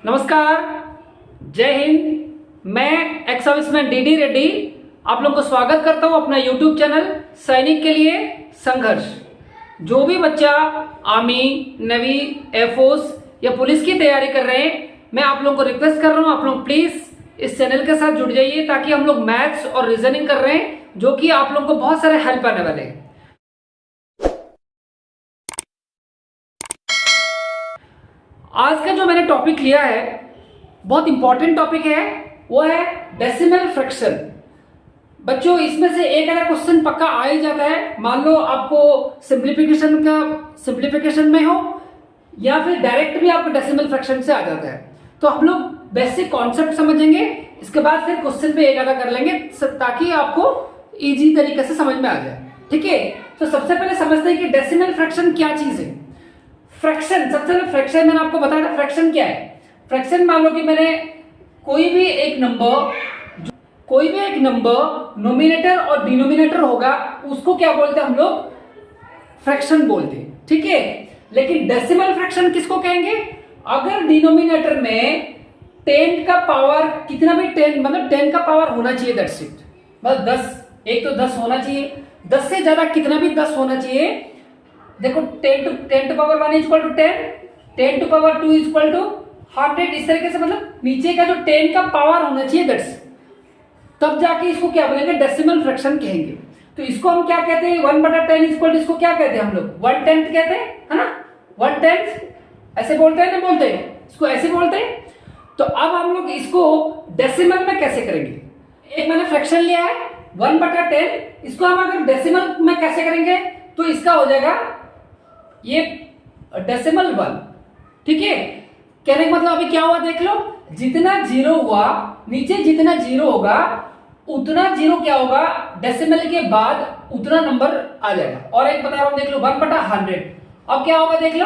नमस्कार, जय हिंद। मैं एक्स सर्विसमैन डी रेड्डी आप लोगों को स्वागत करता हूं अपना यूट्यूब चैनल सैनिक के लिए संघर्ष। जो भी बच्चा आर्मी, नेवी, एयरफोर्स या पुलिस की तैयारी कर रहे हैं, मैं आप लोगों को रिक्वेस्ट कर रहा हूं, आप लोग प्लीज इस चैनल के साथ जुड़ जाइए, ताकि हम लोग मैथ्स और रीजनिंग कर रहे हैं, जो कि आप लोगों को बहुत सारे हेल्प आने वाले हैं। आज का जो मैंने टॉपिक लिया है बहुत इंपॉर्टेंट टॉपिक है, वो है डेसिमल फ्रैक्शन। बच्चों, इसमें से एक अगर क्वेश्चन पक्का आ ही जाता है, मान लो आपको सिंप्लीफिकेशन में हो या फिर डायरेक्ट भी आपको डेसिमल फ्रैक्शन से आ जाता है, तो हम लोग बेसिक कॉन्सेप्ट समझेंगे, इसके बाद फिर क्वेश्चन पे एक आधा कर लेंगे ताकि आपको इजी तरीके से समझ में आ जाए। ठीक है, तो सबसे पहले समझते हैं कि डेसिमल फ्रैक्शन क्या चीज है। फ्रैक्शन, सबसे पहले फ्रैक्शन मैंने आपको बताया था। फ्रैक्शन क्या है? फ्रैक्शन, मान लो कि मैंने कोई भी एक नंबर नोमिनेटर और डिनोमिनेटर होगा, उसको क्या बोलते हैं हम लोग? फ्रैक्शन बोलते हैं। ठीक है, लेकिन डेसिमल फ्रैक्शन किसको कहेंगे? अगर डिनोमिनेटर में 10 का पावर कितना भी 10 मतलब 10 का पावर होना चाहिए, दैट्स इट। मतलब 10, एक तो 10 होना चाहिए, 10 से ज्यादा कितना भी 10 होना चाहिए। देखो 10 to power 1 equal to 10, 10 to power 2 equal to 100, इस तरीके से, मतलब नीचे का जो 10 का पावर होना चाहिए, दैट्स, तब जाके इसको क्या बोलेंगे? डेसिमल फ्रैक्शन कहेंगे। तो इसको हम क्या कहते हैं? 1/10 इक्वल टू, इसको क्या कहते हैं हम लोग? 1/10 कहते हैं, है ना? 1/10 ऐसे बोलते हैं ना, बोलते हैं इसको, ऐसे बोलते हैं। तो अब हम लोग इसको डेसिमल में कैसे करेंगे? एक मैंने फ्रैक्शन लिया है 1/10, इसको हम अगर डेसिमल में कैसे करेंगे तो इसका हो जाएगा ये डेसिमल 1। ठीक है, कहने का मतलब अभी क्या हुआ देख लो, जितना जीरो हुआ, नीचे जितना जीरो होगा उतना जीरो क्या होगा, डेसिमल के बाद उतना नंबर आ जाएगा। और एक बता रहा हूं, देख लो 1/100, अब क्या होगा देख लो,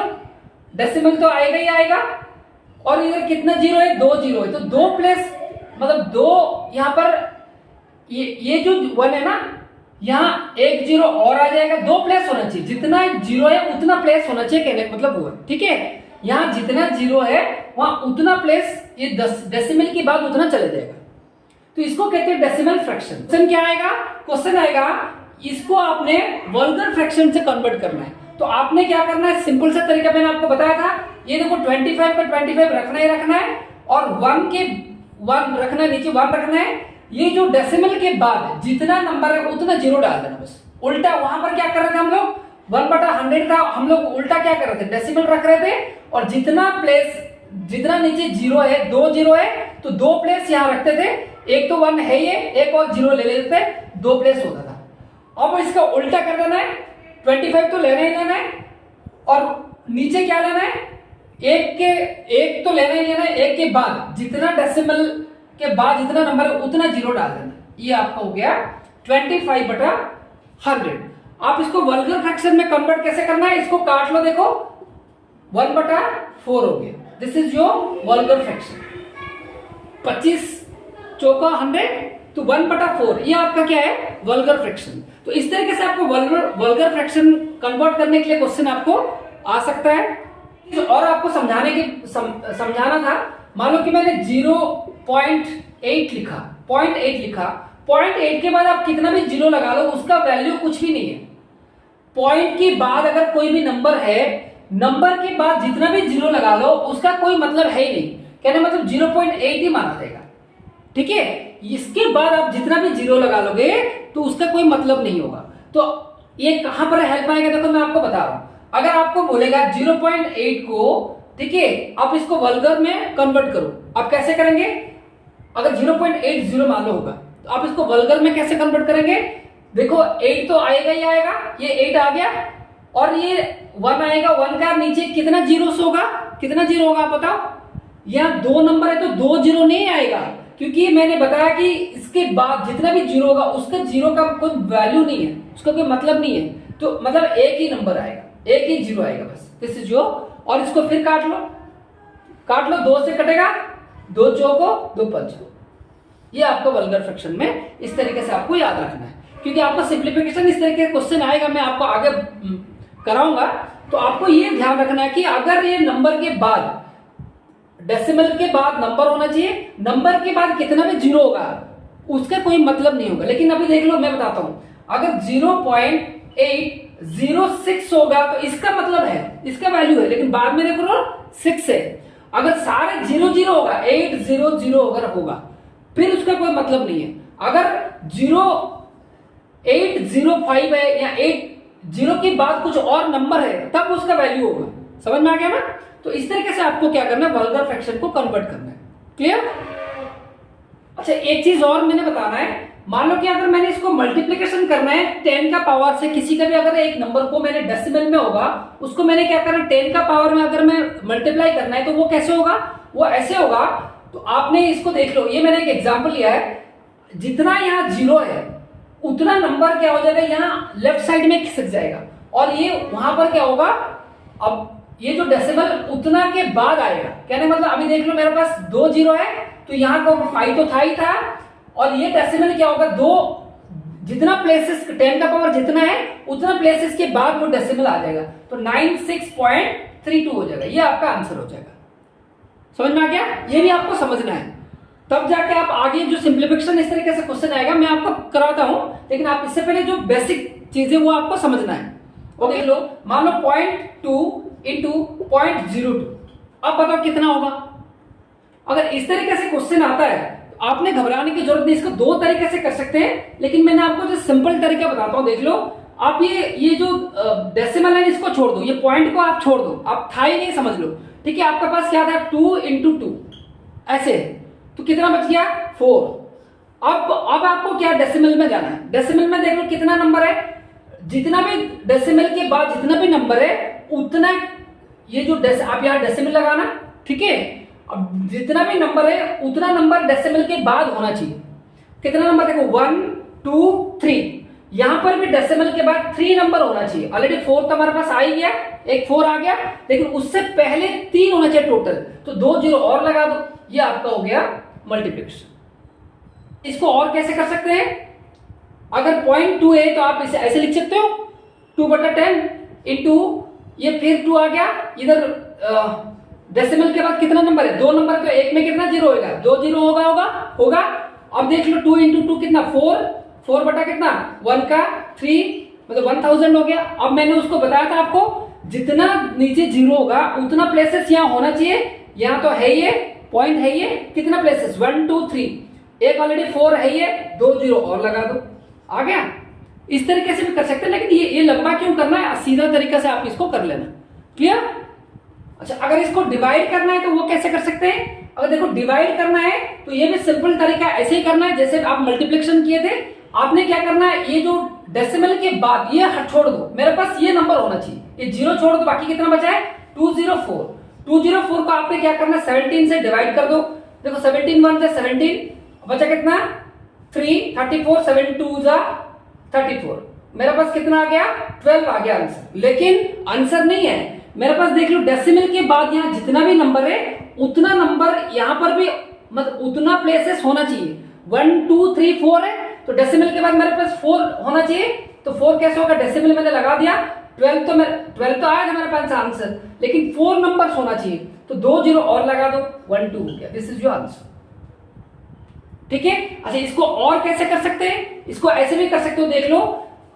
डेसिमल तो आएगा ही आएगा, और इधर कितना जीरो है? 2 जीरो है, तो 2 प्लस मतलब 2 यहां पर ये जो 1 है ना, यहाँ एक जीरो और आ जाएगा, 2 प्लेस होना चाहिए, जितना जीरो है उतना प्लेस होना चाहिए, कहने का मतलब वो है। ठीक है, यहाँ जितना जीरो है वहां उतना प्लेस, ये 10 डेसिमल के बाद उतना चले जाएगा, तो इसको कहते हैं डेसिमल फ्रैक्शन। क्वेश्चन क्या आएगा? क्वेश्चन आएगा इसको आपने वल्गर फ्रैक्शन से कन्वर्ट करना है। तो आपने क्या करना है? सिंपल सा तरीका मैंने आपको बताया था, ये देखो 25 का 25 रखना ही रखना है, और 1 के 1 रखना है, नीचे 1 रखना है। ये जो डेसिमल के बाद जितना नंबर है उतना जीरो डाल देना, बस उल्टा। वहां पर क्या कर रहे थे हम लोग? 1/100 का हम लोग उल्टा क्या कर रहे थे? डेसिमल रख रहे थे, और जितना नीचे जीरो है, 2 जीरो है, तो 2 प्लेस यहां रखते थे, एक तो 1 है ये, एक और जीरो ले लेते थे, 2 प्लेस होता था। अब इसका उल्टा कर देना है, 25 तो लेना ही लेना है, और नीचे क्या लेना है? एक तो लेना ही लेना है, एक के बाद जितना डेसिमल के बाद जितना नंबर है उतना जीरो डाल देना। ये आपका हो गया 25/100। आप इसको वल्गर फ्रैक्शन में कन्वर्ट कैसे करना है? इसको काट लो, देखो 1/4 हो गया, this is your vulgar fraction. 25 चौका 100, तो 1/4, ये आपका क्या है? Vulgar fraction. तो इस तरीके से आपको वल्गर फ्रैक्शन कन्वर्ट करने के लिए क्वेश्चन आपको आ सकता है। और आपको समझाना था, मान लो कि मैंने 0.8 लिखा, 0.8 के बाद आप कितना भी जीरो लगा लो, उसका वैल्यू कुछ भी नहीं है। पॉइंट के बाद अगर कोई भी नंबर है, नंबर के बाद जितना भी जीरो लगा लो उसका कोई मतलब है ही नहीं, कहने मतलब 0.8 ही माना जाएगा। ठीक है, इसके बाद आप जितना भी जीरो लगा लोगे तो उसका कोई मतलब नहीं होगा। तो ये कहां पर हेल्प आएगा? देखो मैं आपको बता रहा हूं, अगर आपको बोलेगा 0.8 को, ठीक है, आप इसको वल्गर में कन्वर्ट करो, आप कैसे करेंगे? अगर 0.80 मान लो होगा, तो आप इसको वल्गर में कैसे कन्वर्ट करेंगे? देखो 8 तो आएगा ही आएगा, ये 8 आ गया, और ये 1 आएगा, 1 का नीचे कितना जीरो होगा? कितना जीरो होगा आप बताओ? यहाँ 2 नंबर है तो 2 जीरो नहीं आएगा, क्योंकि मैंने बताया कि इसके बाद जितना भी जीरो होगा उसका जीरो का कोई वैल्यू नहीं है, उसका कोई मतलब नहीं है, तो मतलब एक ही नंबर आएगा, एक ही जीरो आएगा, बस दिस इज जो। और इसको फिर काट लो, 2 से कटेगा, 2 चौको 2 पंचो। ये आपको वल्गर फ्रैक्शन में इस तरीके से आपको याद रखना है, क्योंकि आपको सिंप्लीफिकेशन इस तरीके का क्वेश्चन आएगा, मैं आपको आगे कराऊंगा। तो आपको ये ध्यान रखना है कि अगर ये नंबर के बाद डेसिमल के बाद नंबर होना चाहिए, नंबर के बाद कितना भी जीरो होगा उसका कोई मतलब नहीं होगा। लेकिन अभी देख लो, मैं बताता हूं, अगर 0.806 होगा तो इसका मतलब है, इसका वैल्यू है, लेकिन बाद में देखो 6 है। अगर सारे 0 होगा, 800 अगर होगा, फिर उसका कोई मतलब नहीं है। अगर 0805 है या 80 के बाद कुछ और नंबर है, तब उसका वैल्यू होगा। समझ में आ गया ना? तो इस तरीके से आपको क्या करना है, वल्गर फ्रैक्शन को कन्वर्ट करना है। क्लियर? अच्छा, एक चीज और मैंने बताना है, मान लो कि अगर मैंने इसको मल्टीप्लीकेशन करना है 10 का पावर से, किसी का भी अगर एक नंबर को मैंने डेसिमल में होगा, उसको मैंने क्या करना है 10 का पावर में अगर मैं मल्टीप्लाई करना है, तो वो कैसे होगा, वो ऐसे होगा। तो आपने इसको देख लो, ये मैंने एक एग्जांपल लिया है, जितना यहाँ 0 है उतना नंबर क्या हो जाएगा, यहाँ लेफ्ट साइड में खिसक जाएगा, और ये वहां पर क्या होगा, अब ये जो डेसिमल उतना के बाद आएगा। कहने मतलब अभी देख लो, मेरे पास 2 0 है, तो यहाँ का 5 तो था ही था, और ये डेसिमल क्या होगा, 2 जितना प्लेसेस 10 का पावर जितना है उतना प्लेसेस के बाद वो डेसिमल आ जाएगा, तो 96.32 हो जाएगा। ये आपका आंसर हो जाएगा। समझ में आ गया? ये भी आपको समझना है, तब जाके आप आगे जो सिंप्लीफिकेशन इस तरीके से क्वेश्चन आएगा, मैं आपको कराता हूं, लेकिन आप इससे पहले जो बेसिक चीजें वो आपको समझना है। ओके, लो मान लो 0.2 इंटू 0.02, अब बताओ कितना होगा। अगर इस तरीके से क्वेश्चन आता है तो आपने घबराने की जरूरत नहीं, इसको 2 तरीके से कर सकते हैं, लेकिन मैंने आपको जो सिंपल तरीका बताता हूं, देख लो। आप ये जो डेसिमल है इसको छोड़ दो, ये पॉइंट को आप छोड़ दो, आप था ही नहीं समझ लो, ठीक है। आपके पास क्या था, 2 इंटू 2 ऐसे, तो कितना बच गया 4। अब आपको क्या डेसिमल में जाना है, डेसिमल में देख लो कितना नंबर है, जितना भी डेसिमल के बाद जितना भी नंबर है उतना, ये जो आप यहाँ डेसिमल लगाना, ठीक है। अब जितना भी नंबर है उतना नंबर डेसिमल के बाद होना चाहिए। कितना नंबर देखो, 1 2 3, यहां पर भी डेसिमल के बाद 3 नंबर होना चाहिए। ऑलरेडी 4 तो हमारे पास आ ही गया, एक 4 आ गया, लेकिन उससे पहले 3 होना चाहिए टोटल, तो 2 0 और लगा दो, ये आपका हो गया मल्टीप्लिकेशन। इसको और कैसे कर सकते हैं, अगर 0.2 है तो आप इसे ऐसे लिख सकते हो, 2/10 इंटू ये फिर 2 आ गया, इधर डेसिमल के बाद कितना नंबर है, 2 नंबर, तो एक में कितना 0 होगा, 2 0 होगा। अब देख लो 2 इंटू 2 कितना 4 बटा कितना 1 का 3, मतलब 1000 हो गया। अब मैंने उसको बताया था आपको, जितना नीचे 0 होगा उतना प्लेसेस यहाँ होना चाहिए, यहाँ तो है ये पॉइंट है, ये कितना प्लेसेस 1 2 3, एक ऑलरेडी 4 है, ये 2 0 और लगा दो, आ गया। इस तरीके से भी कर सकते हैं, लेकिन ये लंबा क्यों करना है, सीधा तरीका से आप इसको कर लेना। क्लियर? अच्छा, अगर इसको डिवाइड करना है तो वो कैसे कर सकते हैं, अगर देखो डिवाइड करना है तो ये भी सिंपल तरीका ऐसे ही करना है जैसे आप मल्टीप्लिकेशन किए थे। आपने क्या करना है, ये जो डेसिमल के बाद ये छोड़ दो, मेरे पास ये नंबर होना चाहिए, ये 0 छोड़ दो, बाकी कितना बचा है 204। 204 को आपने क्या करना, 17 से डिवाइड कर दो। देखो 17 1 से 17, बचा कितना 3, 34, 7 2 जा 34, मेरे पास कितना आ गया 12 आ गया आंसर। लेकिन आंसर नहीं है मेरे पास, देख लो डेसिमल के बाद यहाँ जितना भी नंबर है उतना नंबर यहाँ पर भी, मतलब उतना प्लेसेस होना चाहिए। 1 2 3 4 है, तो डेसिमल के बाद मेरे पास 4 होना चाहिए, तो 4 कैसे होगा, डेसिमल मैंने लगा दिया, 12 तो आया था मेरे पास आंसर, लेकिन 4 नंबर्स होना चाहिए, तो 2 0 और लगा दो, 1 2 हो गया, दिस इज योर आंसर। ठीक है। अच्छा, इसको और कैसे कर सकते हैं, इसको ऐसे भी कर सकते हो, देख लो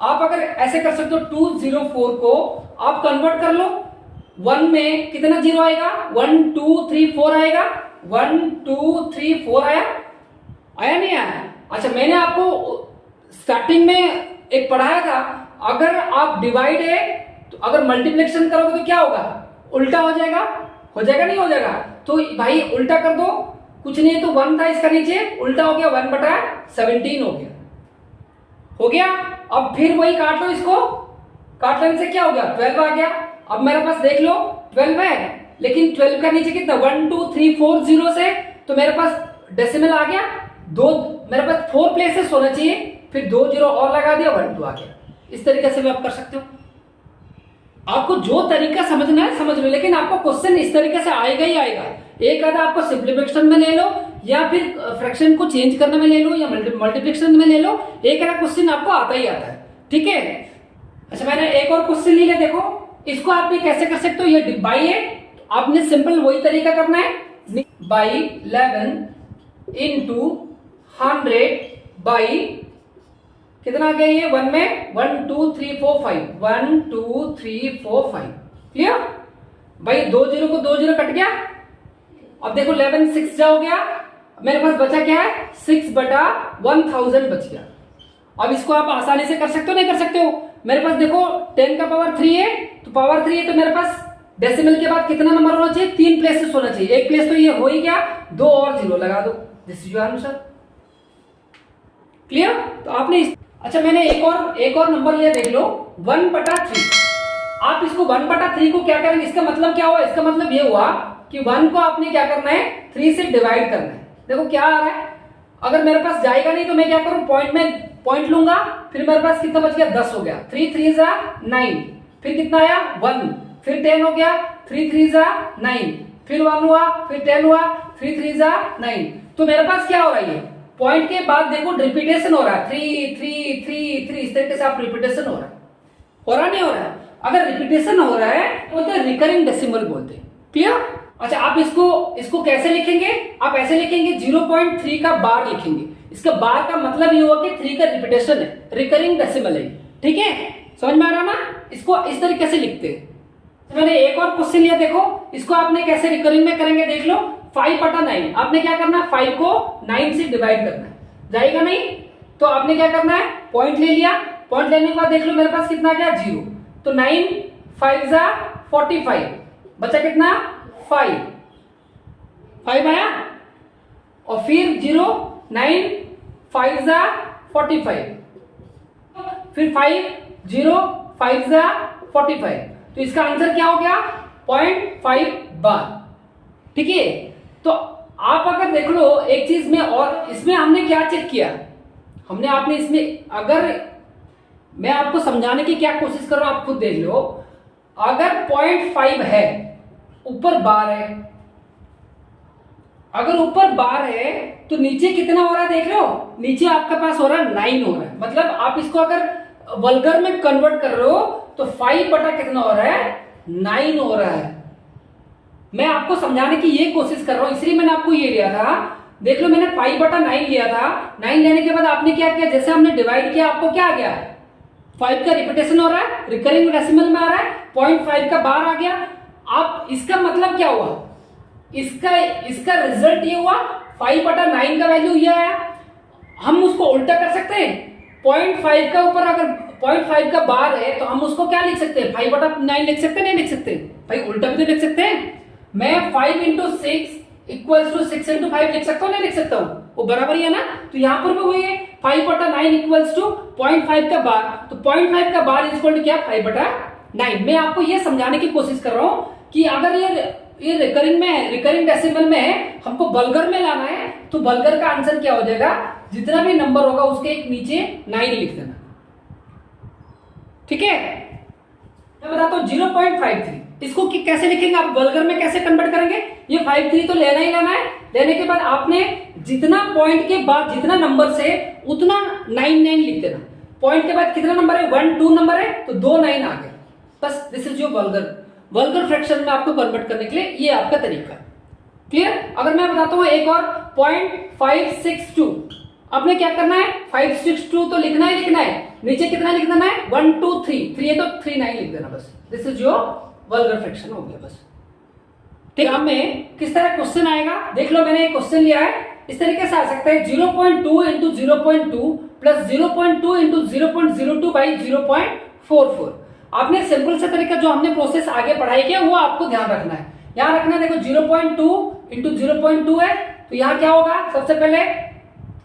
आप, अगर ऐसे कर सकते हो 204 को आप कन्वर्ट कर लो, 1 में कितना 0 आएगा, 1 2 3 4 आएगा, 1 2 3 4 आया नहीं आया। अच्छा, मैंने आपको स्टार्टिंग में एक पढ़ाया था, अगर आप डिवाइड है तो अगर मल्टीप्लिकेशन करोगे तो क्या होगा, उल्टा हो जाएगा नहीं हो जाएगा, तो भाई उल्टा कर दो, कुछ नहीं है तो 1 था इसका नीचे, उल्टा हो गया 1/17 हो गया। अब फिर वही काट लो, इसको काट लेने से क्या हो गया 12 आ गया। अब मेरे पास देख लो 12 है, लेकिन 12 का नीचे कितना 1 2 3 4 0 से, तो मेरे पास डेसिमल आ गया, मेरे पास 4 प्लेसेस होना चाहिए, फिर 2 0 और लगा दिया, 1 2 आ गया। इस तरीके से भी आप कर सकते हो, आपको जो तरीका समझना है समझ लो, लेकिन आपको क्वेश्चन इस तरीके से आएगा ही आएगा। एक आधा आपको सिंप्लीफिकेशन में ले लो, या फिर फ्रैक्शन को चेंज करने में ले लो, या मल्टीप्लिकेशन में ले लो, एक आधा क्वेश्चन आपको आता ही आता है। ठीक है। अच्छा, मैंने एक और क्वेश्चन लिया, देखो इसको आपने कैसे कर सकते हो, ये बाई है, आपने सिंपल वही तरीका करना है, बाई 11 इंटू 100 बाई कितना आ गया ये 1 में 1 2 3 4 5 1 2 3 4 5 क्लियर भाई 2 जीरो को 2 जीरो कट गया। अब देखो 11 6 जा हो गया, मेरे पास बचा क्या है 6 बटा 1000 बच गया। अब इसको आप आसानी से कर सकते हो नहीं कर सकते हो, मेरे पास देखो 10 का पावर 3 है तो पावर 3 है तो मेरे पास डेसिमल के बाद कितना नंबर होना चाहिए 3 प्लेसेस होना चाहिए, एक प्लेस तो ये हो ही गया, 2 और 0 लगा दो, this is your answer. Clear? तो आपने अच्छा मैंने एक और नंबर लिया, देख लो 1 बटा 3। आप इसको 1 बटा 3 को क्या करेंगे, इसका मतलब क्या हुआ, इसका मतलब ये हुआ कि 1 को आपने क्या करना है 3 से डिवाइड करना है। देखो क्या आ रहा है, अगर मेरे पास जाएगा नहीं तो मैं क्या करूं पॉइंट लूंगा, फिर मेरे पास कितना बच गया 10 हो गया, 3 3 जा 9, फिर कितना आया 1, फिर 10 हो गया, 3 3 जा 9, फिर 1 हुआ, फिर 10 हुआ, 3 3 जा 9। तो मेरे पास क्या हो रहा है, पॉइंट के बाद देखो रिपीटेशन हो रहा है 3 3 3 3, इस तरीके से आप रिपीटेशन हो रहा नहीं हो रहा है। अगर रिपीटेशन हो रहा है तो बोलते हैं रिकरिंग डेसिमल बोलते हैं। क्लियर? अच्छा आप इसको कैसे लिखेंगे, आप ऐसे लिखेंगे 0.3 का बार लिखेंगे, इसका बार का मतलब ये हुआ कि 3 का रिपीटेशन है, रिकरिंग डेसिमल है। ठीक है, समझ में आ रहा ना, इसको इस तरीके से लिखते हैं। मैंने एक और क्वेश्चन लिया, देखो इसको आपने कैसे रिकरिंग में करेंगे, देख लो 5 बटा 9, आपने क्या करना है 5 को 9 से डिवाइड करना है, जाएगा नहीं तो आपने क्या करना है पॉइंट ले लिया, पॉइंट लेने के बाद देख लो मेरे पास कितना गया 0, तो 9 5 जा 45, बचा कितना 5 आया, और फिर 0 9 5 जा 45, फिर 5 0 5 जा 45, तो इसका आंसर क्या हो गया 0.5 बार। ठीक है, तो आप अगर देख लो एक चीज में, और इसमें हमने क्या चेक किया, हमने आपने इसमें, अगर मैं आपको समझाने की क्या कोशिश कर रहा हूं आप खुद देख लो, अगर 0.5 है ऊपर बार है, अगर ऊपर बार है तो नीचे कितना हो रहा है देख लो, नीचे आपके पास हो रहा है 9 हो रहा है, मतलब आप इसको अगर वल्गर में कन्वर्ट कर रहे हो तो 5 बटा कितना हो रहा है 9 हो रहा है। मैं आपको समझाने की ये कोशिश कर रहा हूं, इसलिए मैंने आपको ये लिया था, देख लो मैंने 5 बटा 9 लिया था, 9 लेने के बाद आपने क्या किया, जैसे हमने डिवाइड किया आपको क्या आ गया 5 का रिपीटेशन हो रहा है, रिकरिंग डेसिमल में आ रहा है, 0.5 का बार आ गया। आप इसका मतलब क्या हुआ, इसका रिजल्ट ये हुआ 5 बटा 9 का वैल्यू ये आया। हम उसको उल्टा कर सकते हैं, 0.5 का ऊपर अगर 0.5 का बार है तो हम उसको क्या लिख सकते हैं 5 बटा 9 लिख सकते हैं, नहीं लिख सकते भाई, उल्टा भी तो लिख सकते हैं। मैं 5 इंटू 6 इक्वल्स टू 6 इंटू 5 लिख सकता हूँ, नहीं लिख सकता हूँ, वो बराबर ही है ना, तो यहां पर भी वही है 5 बटा 9 इक्वल्स टू 0.5 का बार, तो 0.5 का बार इक्वल टू क्या 5 बटा 9। मैं आपको ये समझाने की कोशिश कर रहा हूं कि अगर ये रिकरिंग में है, रिकरिंग डेसिमल में है, हमको बल्गर में लाना है, तो बल्गर का आंसर क्या हो जाएगा, जितना भी नंबर होगा उसके एक नीचे 9 लिख देना। ठीक है, मैं बताता हूं 0.53, इसको कैसे लिखेंगे आप, बल्गर में कैसे कन्वर्ट करेंगे, ये 53 तो लेना ही लेना है, लेने के बाद आपने जितना पॉइंट के बाद जितना नंबर से उतना 9 लिख देना, पॉइंट के बाद कितना नंबर है 1 2 नंबर है तो 2 9 आ गया, बस this is your vulgar fraction में आपको कन्वर्ट करने के लिए ये आपका तरीका। क्लियर? अगर मैं बताता हूं एक और 0.562, आपने क्या करना है 562 तो लिखना ही लिखना है, नीचे कितना लिख देना है 1 2 3 3 है तो 3 9 लिख देना, बस this is your vulgar fraction हो गया बस। ठीक है, में किस तरह क्वेश्चन आएगा देख लो, मैंने एक क्वेश्चन लिया है, इस तरीके से आ सकता है 0.2 इंटू 0.2 प्लस 0.2 इंटू 0.02 बाई 0.44। आपने सिंपल सा तरीका जो हमने प्रोसेस आगे पढ़ाई किया वो आपको ध्यान रखना है, यहां रखना, देखो 0.2 इंटू 0.2 है तो यहां क्या होगा, सबसे पहले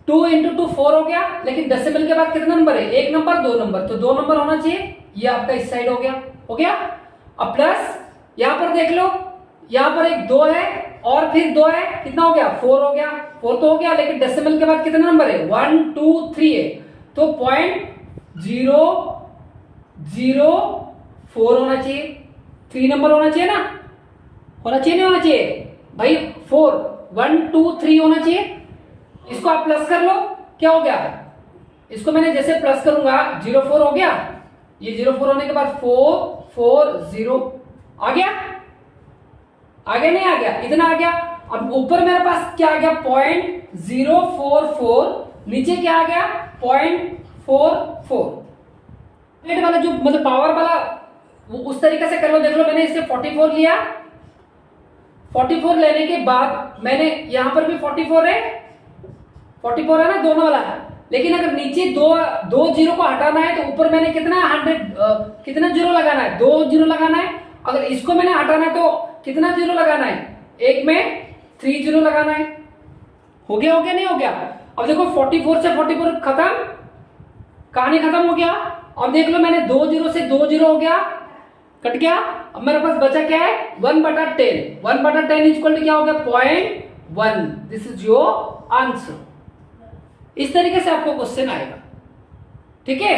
2 इंटू 2 4 हो गया, लेकिन डेसिमल के बाद कितना नंबर है, एक नंबर 2 नंबर, तो 2 नंबर होना चाहिए, ये आपका इस साइड हो गया। अब प्लस यहां पर देख लो, यहां पर एक 2 है और फिर 2 है, कितना हो गया 4 हो गया, 4 तो हो गया, लेकिन डेसिमल के बाद कितना नंबर है 1 2 3 है, तो 0.004 होना चाहिए, 3 नंबर होना चाहिए ना, होना चाहिए नहीं होना चाहिए भाई, 4 1 2 3 होना चाहिए। इसको आप प्लस कर लो, क्या हो गया, इसको मैंने जैसे प्लस करूंगा 04 हो गया, ये 04 होने के बाद 4 4 0 आ गया नहीं आ गया, इतना आ गया। अब ऊपर मेरे पास क्या आ गया 0.044, नीचे क्या आ गया 0.44। नेट वाला जो मतलब पावर वाला वो उस तरीके से कर लो। देख लो मैंने इससे 44 लिया, 44 लेने के बाद मैंने यहां पर भी 44 है, 44 है ना दोनों वाला। लेकिन अगर नीचे दो जीरो को हटाना है तो ऊपर मैंने कितना 100 कितना जीरो लगाना है, 2 जीरो लगाना है। अगर इसको मैंने हटाना है तो कितना जीरो लगाना है, एक में 3 जीरो लगाना है। हो गया नहीं हो गया? अब देखो 44 से 44 खत्म, कहानी खत्म हो गया। अब देख लो मैंने 2 जीरो से 2 जीरो हो गया, कट गया। अब मेरे पास बचा क्या है 1/10, 1/10 इक्वल टू क्या हो गया 0.1। This is your answer. इस तरीके से आपको क्वेश्चन आएगा, ठीक है,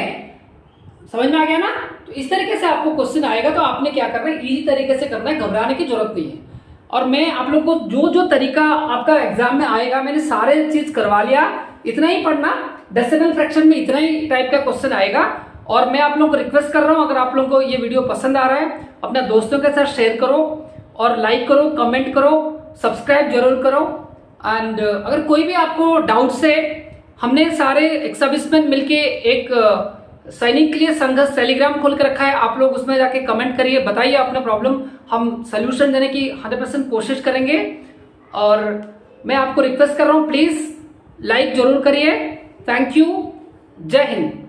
समझ में आ गया ना? तो इस तरीके से आपको क्वेश्चन आएगा तो आपने क्या करना है, इजी तरीके से करना है, घबराने की जरूरत नहीं है। और मैं आप लोगों को जो जो तरीका आपका एग्जाम में आएगा मैंने सारे चीज करवा लिया, इतना ही पढ़ना। डेसिमल फ्रैक्शन में इतना ही टाइप का क्वेश्चन आएगा। और मैं आप लोगों को रिक्वेस्ट कर रहा हूं, अगर आप लोगों को ये वीडियो पसंद आ रहा है अपने दोस्तों के साथ शेयर करो और लाइक करो, कमेंट करो, सब्सक्राइब जरूर करो। एंड अगर कोई भी आपको डाउट्स है, हमने सारे एक्स-सर्विसमैन मिलके एक सैनिक के लिए संघर्ष टेलीग्राम खोल के रखा है, आप लोग उसमें जाके कमेंट करिए, बताइए अपना प्रॉब्लम, हम सोल्यूशन देने की 100% कोशिश करेंगे। और मैं आपको रिक्वेस्ट कर रहा हूं प्लीज लाइक जरूर करिए। थैंक यू, जय हिंद।